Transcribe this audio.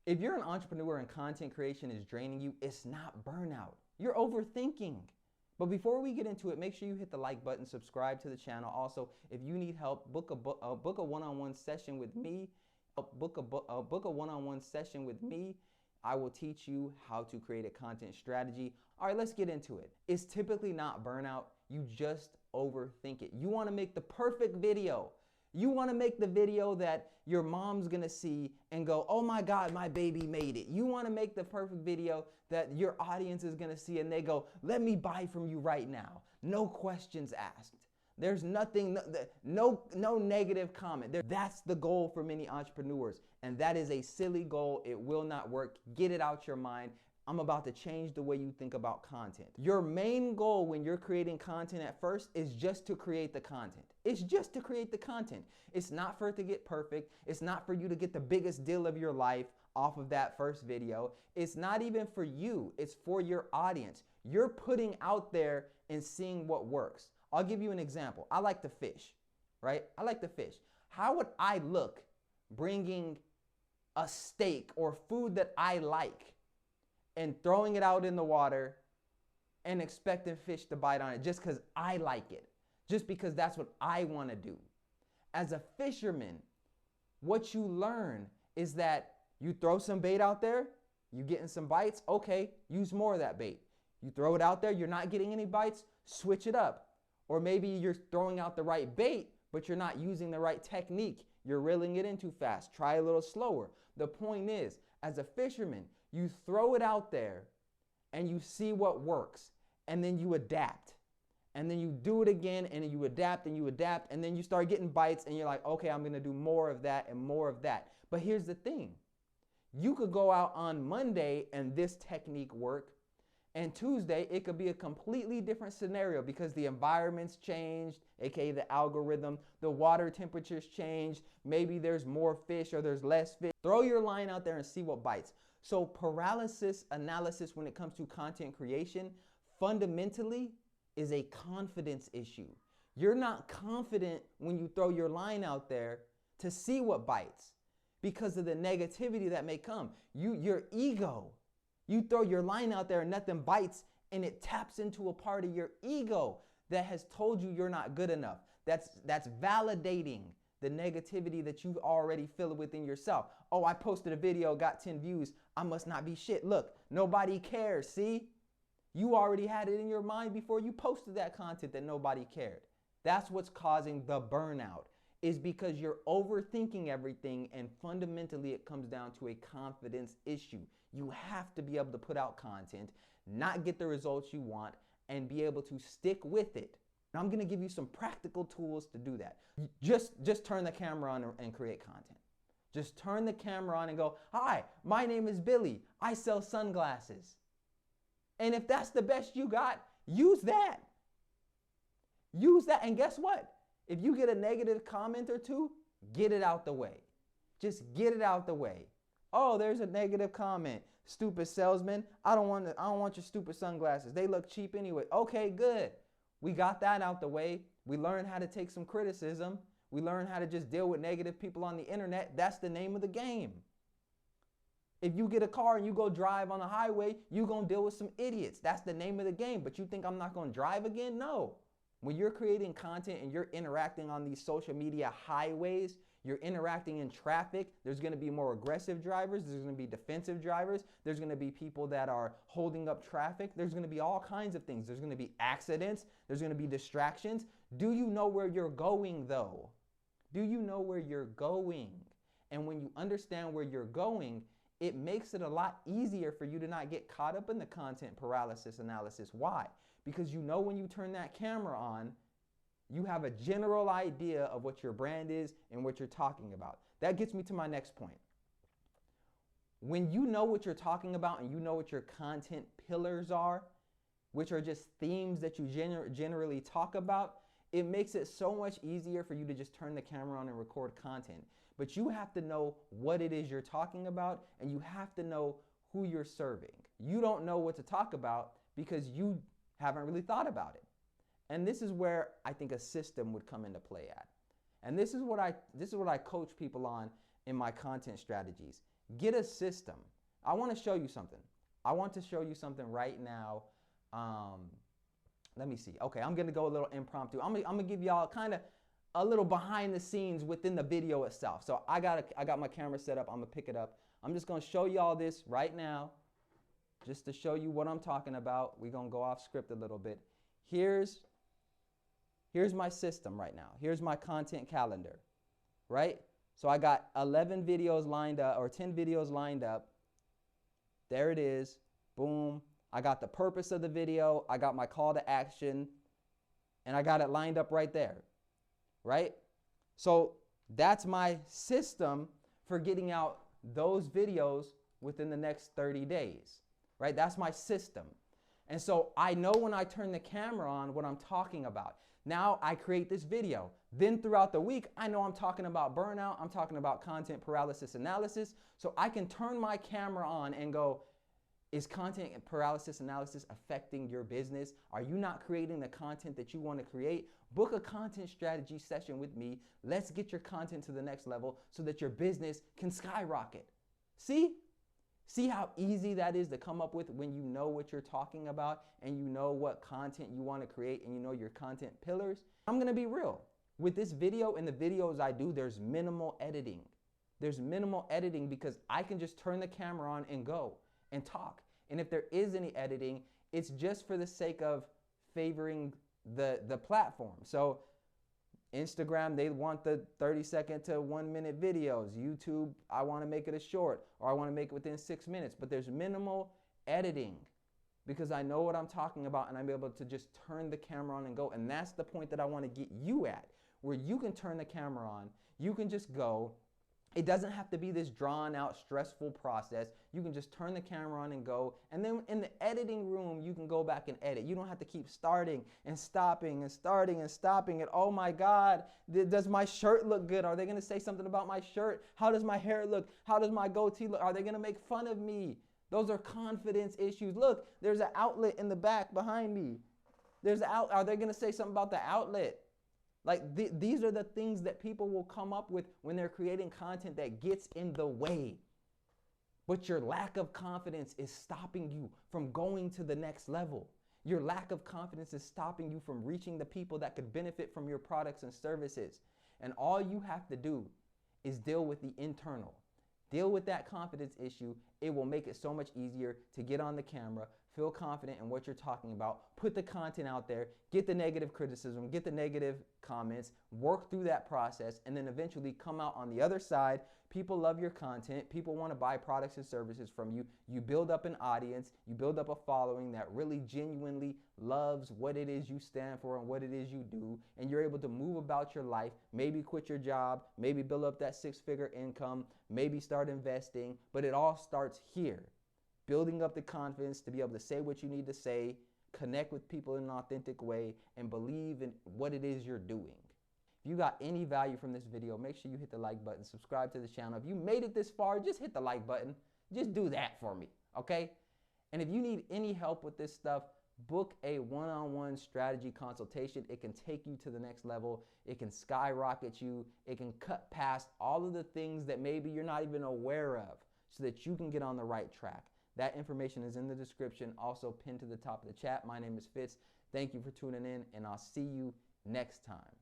If you're an entrepreneur and content creation is draining you, it's not burnout. You're overthinking. But before we get into it, make sure you hit the like button, subscribe to the channel. Also, if you need help, book a one-on-one session with me. Book a one-on-one session with me. I will teach you how to create a content strategy. All right, let's get into it. It's typically not burnout. You just overthink it. You want to make the perfect video. You want to make the video that your mom's going to see and go, oh my God, my baby made it. You want to make the perfect video that your audience is going to see and they go, let me buy from you right now. No questions asked. There's nothing, no negative comment. That's the goal for many entrepreneurs. And that is a silly goal. It will not work. Get it out your mind. I'm about to change the way you think about content. Your main goal when you're creating content at first is just to create the content. It's just to create the content. It's not for it to get perfect. It's not for you to get the biggest deal of your life off of that first video. It's not even for you. It's for your audience. You're putting out there and seeing what works. I'll give you an example. I like to fish, right? I like to fish. How would I look bringing a steak or food that I like and throwing it out in the water and expecting fish to bite on it just because I like it, just because that's what I want to do? As a fisherman, what you learn is that you throw some bait out there, you getting some bites, okay, use more of that bait. You throw it out there, you're not getting any bites, switch it up. Or maybe you're throwing out the right bait, but you're not using the right technique. You're reeling it in too fast. Try a little slower. The point is, as a fisherman, you throw it out there and you see what works, and then you adapt. And then you do it again, and you adapt and you adapt, and then you start getting bites and you're like, okay, I'm gonna do more of that and more of that. But here's the thing. You could go out on Monday and this technique work, and Tuesday, it could be a completely different scenario because the environment's changed, aka the algorithm, the water temperature's changed, maybe there's more fish or there's less fish. Throw your line out there and see what bites. So paralysis analysis when it comes to content creation fundamentally is a confidence issue. You're not confident when you throw your line out there to see what bites because of the negativity that may come. Your ego. You throw your line out there and nothing bites, and it taps into a part of your ego that has told you you're not good enough. That's validating the negativity that you already feel within yourself. Oh, I posted a video, got 10 views. I must not be shit. Look, nobody cares. See? You already had it in your mind before you posted that content that nobody cared. That's what's causing the burnout, is because you're overthinking everything, and fundamentally it comes down to a confidence issue. You have to be able to put out content, not get the results you want, and be able to stick with it. And I'm gonna give you some practical tools to do that. Just turn the camera on and create content. Just turn the camera on and go, hi, my name is Billy. I sell sunglasses. And if that's the best you got, use that. Use that, and guess what? If you get a negative comment or two, get it out the way. Just get it out the way. Oh, there's a negative comment. Stupid salesman. I don't want your stupid sunglasses. They look cheap anyway. Okay, good. We got that out the way. We learned how to take some criticism. We learned how to just deal with negative people on the internet. That's the name of the game. If you get a car and you go drive on the highway, you're going to deal with some idiots. That's the name of the game. But you think I'm not going to drive again? No. When you're creating content and you're interacting on these social media highways, you're interacting in traffic, there's gonna be more aggressive drivers, there's gonna be defensive drivers, there's gonna be people that are holding up traffic, there's gonna be all kinds of things. There's gonna be accidents, there's gonna be distractions. Do you know where you're going though? Do you know where you're going? And when you understand where you're going, it makes it a lot easier for you to not get caught up in the content paralysis analysis. Why? Because you know when you turn that camera on, you have a general idea of what your brand is and what you're talking about. That gets me to my next point. When you know what you're talking about and you know what your content pillars are, which are just themes that you generally talk about, it makes it so much easier for you to just turn the camera on and record content. But you have to know what it is you're talking about, and you have to know who you're serving. You don't know what to talk about because you haven't really thought about it. And this is where I think a system would come into play at. And this is what I coach people on in my content strategies. Get a system. I want to show you something. I want to show you something right now. Let me see. Okay, I'm going to go a little impromptu. I'm going to give y'all kind of a little behind the scenes within the video itself. So I got my camera set up. I'm going to pick it up. I'm just going to show y'all this right now just to show you what I'm talking about. We're going to go off script a little bit. Here's my system right now. Here's my content calendar, right? So I got 11 videos lined up, or 10 videos lined up. There it is. Boom. I got the purpose of the video. I got my call to action, and I got it lined up right there, right? So that's my system for getting out those videos within the next 30 days, right? That's my system. And so I know when I turn the camera on what I'm talking about. Now I create this video. Then throughout the week, I know I'm talking about burnout. I'm talking about content paralysis analysis. So I can turn my camera on and go, is content paralysis analysis affecting your business? Are you not creating the content that you want to create? Book a content strategy session with me. Let's get your content to the next level so that your business can skyrocket. See how easy that is to come up with when you know what you're talking about and you know what content you want to create and you know your content pillars? I'm going to be real. With this video and the videos I do, there's minimal editing. There's minimal editing because I can just turn the camera on and go and talk. And if there is any editing, it's just for the sake of favoring the platform. So Instagram, they want the 30-second to 1-minute videos. YouTube, I want to make it a short, or I want to make it within 6 minutes. But there's minimal editing because I know what I'm talking about and I'm able to just turn the camera on and go. And that's the point that I want to get you at, where you can turn the camera on, you can just go. It doesn't have to be this drawn out, stressful process. You can just turn the camera on and go. And then in the editing room, you can go back and edit. You don't have to keep starting and stopping and starting and stopping. And oh my God, does my shirt look good? Are they going to say something about my shirt? How does my hair look? How does my goatee look? Are they going to make fun of me? Those are confidence issues. Look, there's an outlet in the back behind me. Are they going to say something about the outlet? Like these are the things that people will come up with when they're creating content that gets in the way. But your lack of confidence is stopping you from going to the next level. Your lack of confidence is stopping you from reaching the people that could benefit from your products and services. And all you have to do is deal with the internal. Deal with that confidence issue. It will make it so much easier to get on the camera, feel confident in what you're talking about, put the content out there, get the negative criticism, get the negative comments, work through that process, and then eventually come out on the other side. People love your content. People want to buy products and services from you. You build up an audience. You build up a following that really genuinely loves what it is you stand for and what it is you do. And you're able to move about your life, maybe quit your job, maybe build up that 6-figure income, maybe start investing. But it all starts here. Building up the confidence to be able to say what you need to say, connect with people in an authentic way, and believe in what it is you're doing. If you got any value from this video, make sure you hit the like button, subscribe to the channel. If you made it this far, just hit the like button. Just do that for me, okay? And if you need any help with this stuff, book a one-on-one strategy consultation. It can take you to the next level. It can skyrocket you. It can cut past all of the things that maybe you're not even aware of so that you can get on the right track. That information is in the description, also pinned to the top of the chat. My name is Fitz. Thank you for tuning in, and I'll see you next time.